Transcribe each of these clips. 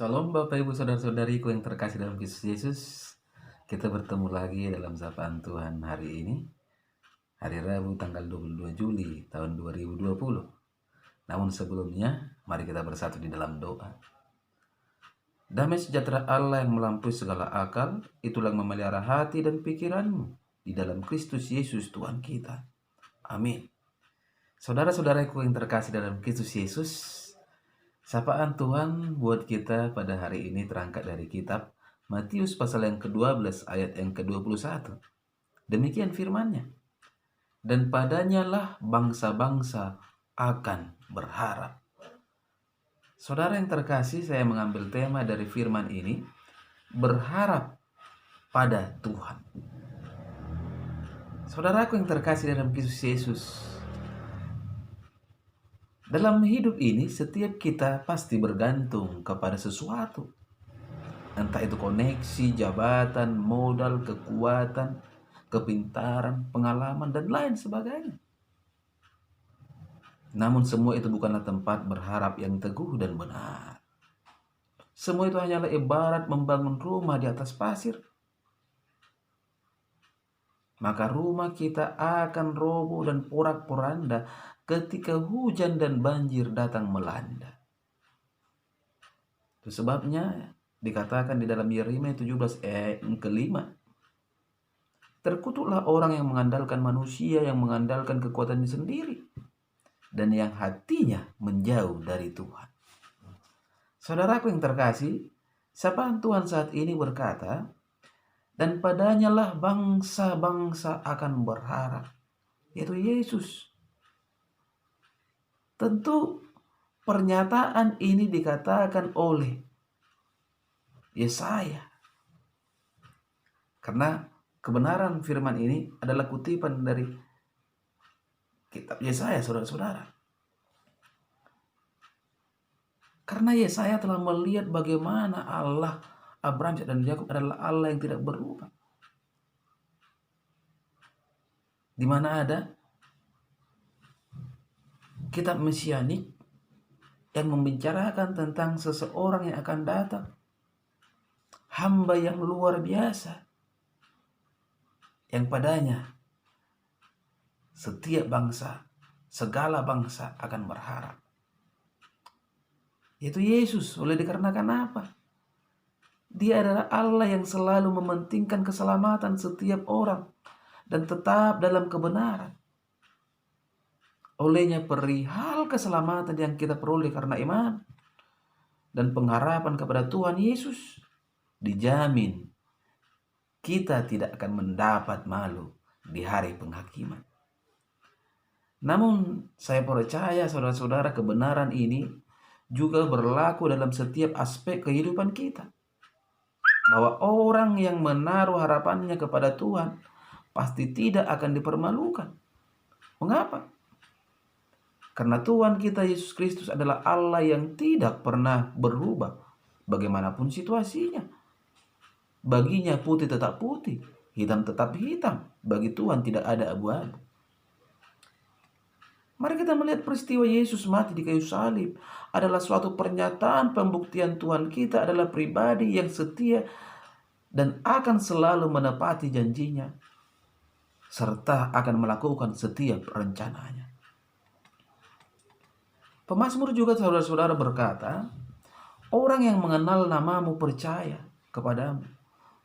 Shalom Bapak Ibu Saudara-saudariku yang terkasih dalam Kristus Yesus. Kita bertemu lagi dalam sapaan Tuhan hari ini, hari Rabu tanggal 22 Juli tahun 2020. Namun sebelumnya, mari kita bersatu di dalam doa. Damai sejahtera Allah yang melampaui segala akal, itulah yang memelihara hati dan pikiranmu di dalam Kristus Yesus Tuhan kita. Amin. Saudara-saudaraku yang terkasih dalam Kristus Yesus, sapaan Tuhan buat kita pada hari ini terangkat dari kitab Matius pasal yang ke-12 ayat yang ke-21. Demikian firman-Nya. Dan padanya lah bangsa-bangsa akan berharap. Saudara yang terkasih, saya mengambil tema dari firman ini, berharap pada Tuhan. Saudaraku yang terkasih dalam Kristus Yesus, dalam hidup ini setiap kita pasti bergantung kepada sesuatu. Entah itu koneksi, jabatan, modal, kekuatan, kepintaran, pengalaman, dan lain sebagainya. Namun semua itu bukanlah tempat berharap yang teguh dan benar. Semua itu hanyalah ibarat membangun rumah di atas pasir. Maka rumah kita akan roboh dan porak-poranda ketika hujan dan banjir datang melanda. Itu sebabnya dikatakan di dalam Yeremia 17 ayat yang kelima, terkutuklah orang yang mengandalkan manusia, yang mengandalkan kekuatannya sendiri, dan yang hatinya menjauh dari Tuhan. Saudaraku yang terkasih, sapaan Tuhan saat ini berkata, dan padanya lah bangsa-bangsa akan berharap, yaitu Yesus. Tentu pernyataan ini dikatakan oleh Yesaya. Karena kebenaran firman ini adalah kutipan dari kitab Yesaya, saudara-saudara. Karena Yesaya telah melihat bagaimana Allah Abraham dan Yakub adalah Allah yang tidak berubah. Di mana ada kitab mesianik yang membicarakan tentang seseorang yang akan datang, hamba yang luar biasa, yang padanya setiap bangsa, segala bangsa akan berharap. Yaitu Yesus. Oleh dikarenakan apa? Dia adalah Allah yang selalu mementingkan keselamatan setiap orang dan tetap dalam kebenaran. Olehnya perihal keselamatan yang kita peroleh karena iman dan pengharapan kepada Tuhan Yesus, dijamin kita tidak akan mendapat malu di hari penghakiman. Namun saya percaya saudara-saudara, kebenaran ini juga berlaku dalam setiap aspek kehidupan kita. Bahwa orang yang menaruh harapannya kepada Tuhan pasti tidak akan dipermalukan. Mengapa? Karena Tuhan kita Yesus Kristus adalah Allah yang tidak pernah berubah bagaimanapun situasinya. Baginya putih tetap putih, hitam tetap hitam. Bagi Tuhan tidak ada abu-abu. Mari kita melihat peristiwa Yesus mati di kayu salib adalah suatu pernyataan pembuktian Tuhan kita adalah pribadi yang setia dan akan selalu menepati janjinya, serta akan melakukan setiap rencananya. Pemazmur juga saudara-saudara berkata, orang yang mengenal namamu percaya kepadamu,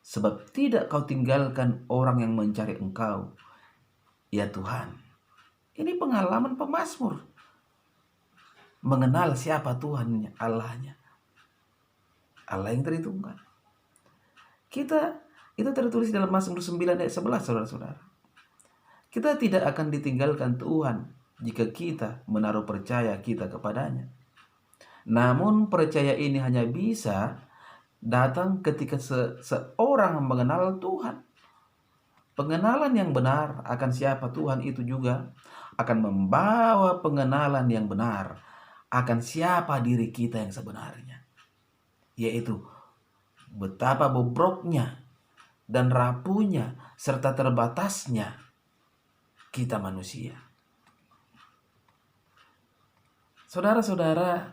sebab tidak kau tinggalkan orang yang mencari engkau, ya Tuhan. Ini pengalaman pemazmur. Mengenal siapa Tuhannya, Allahnya. Allah yang Tritunggal. Kita, itu tertulis dalam Mazmur 9 ayat 11, saudara-saudara. Kita tidak akan ditinggalkan Tuhan jika kita menaruh percaya kita kepadanya. Namun percaya ini hanya bisa datang ketika seorang mengenal Tuhan. Pengenalan yang benar akan siapa Tuhan itu juga akan membawa pengenalan yang benar akan siapa diri kita yang sebenarnya. Yaitu betapa bobroknya dan rapuhnya serta terbatasnya kita manusia. Saudara-saudara,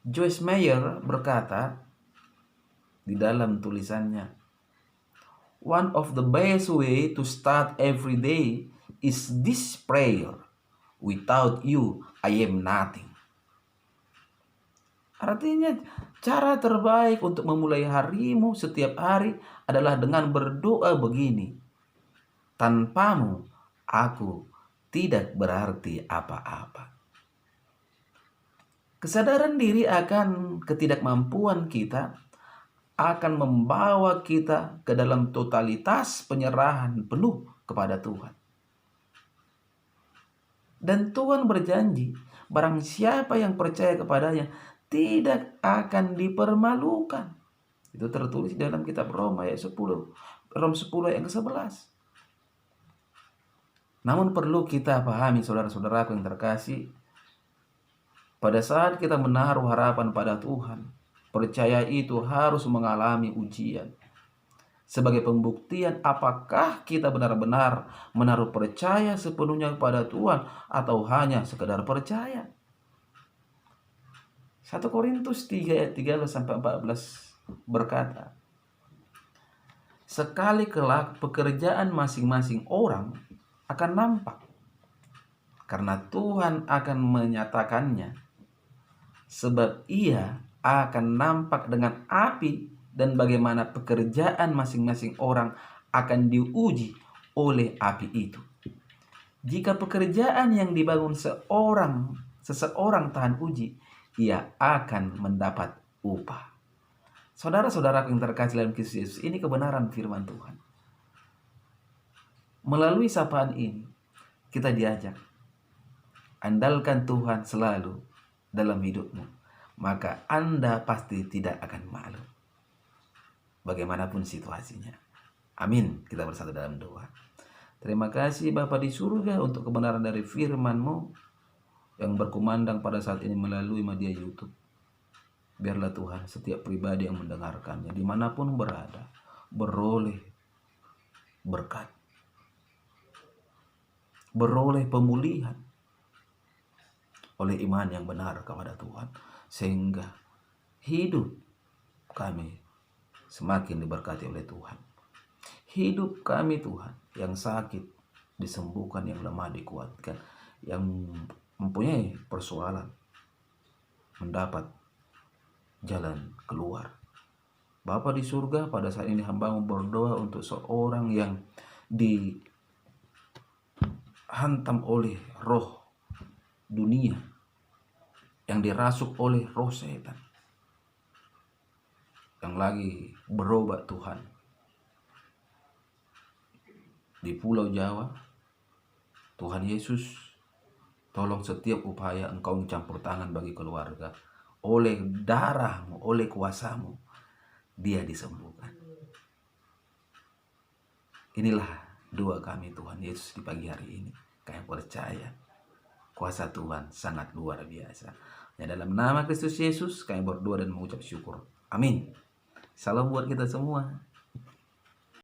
Joyce Meyer berkata, di dalam tulisannya, one of the best way to start every day is this prayer. Without you, I am nothing. Artinya, cara terbaik untuk memulai harimu setiap hari adalah dengan berdoa begini. Tanpamu, aku tidak berarti apa-apa. Kesadaran diri akan ketidakmampuan kita akan membawa kita ke dalam totalitas penyerahan penuh kepada Tuhan. Dan Tuhan berjanji, barang siapa yang percaya kepadanya tidak akan dipermalukan. Itu tertulis dalam kitab Roma ayat 10. Roma 10 ayat ke-11. Namun perlu kita pahami, saudara-saudaraku yang terkasih, pada saat kita menaruh harapan pada Tuhan, percaya itu harus mengalami ujian. Sebagai pembuktian apakah kita benar-benar menaruh percaya sepenuhnya kepada Tuhan atau hanya sekedar percaya. 1 Korintus 3 ayat 13-14 berkata, sekali kelak pekerjaan masing-masing orang akan nampak, karena Tuhan akan menyatakannya, sebab Ia akan nampak dengan api, dan bagaimana pekerjaan masing-masing orang akan diuji oleh api itu. Jika pekerjaan yang dibangun seseorang tahan uji, ia akan mendapat upah. Saudara-saudara yang terkasih dalam Kristus Yesus, ini kebenaran firman Tuhan. Melalui sapaan ini, kita diajak, andalkan Tuhan selalu dalam hidupmu, maka Anda pasti tidak akan malu, bagaimanapun situasinya. Amin. Kita bersatu dalam doa. Terima kasih Bapa di surga untuk kebenaran dari firman-Mu yang berkumandang pada saat ini melalui media YouTube. Biarlah Tuhan setiap pribadi yang mendengarkannya dimanapun berada beroleh berkat, beroleh pemulihan oleh iman yang benar kepada Tuhan, sehingga hidup kami semakin diberkati oleh Tuhan. Hidup kami Tuhan, yang sakit disembuhkan, yang lemah dikuatkan, yang mempunyai persoalan mendapat jalan keluar. Bapa di surga, pada saat ini hamba-Mu berdoa untuk seorang yang dihantam oleh roh dunia, yang dirasuk oleh roh setan, yang lagi berobat Tuhan di Pulau Jawa. Tuhan Yesus, tolong setiap upaya Engkau mencampur tangan bagi keluarga. Oleh darah-Mu, oleh kuasa-Mu, dia disembuhkan. Inilah doa kami Tuhan Yesus di pagi hari ini. Kami percaya kuasa Tuhan sangat luar biasa. Ya, dalam nama Kristus Yesus kami berdoa dan mengucap syukur. Amin. Salam buat kita semua.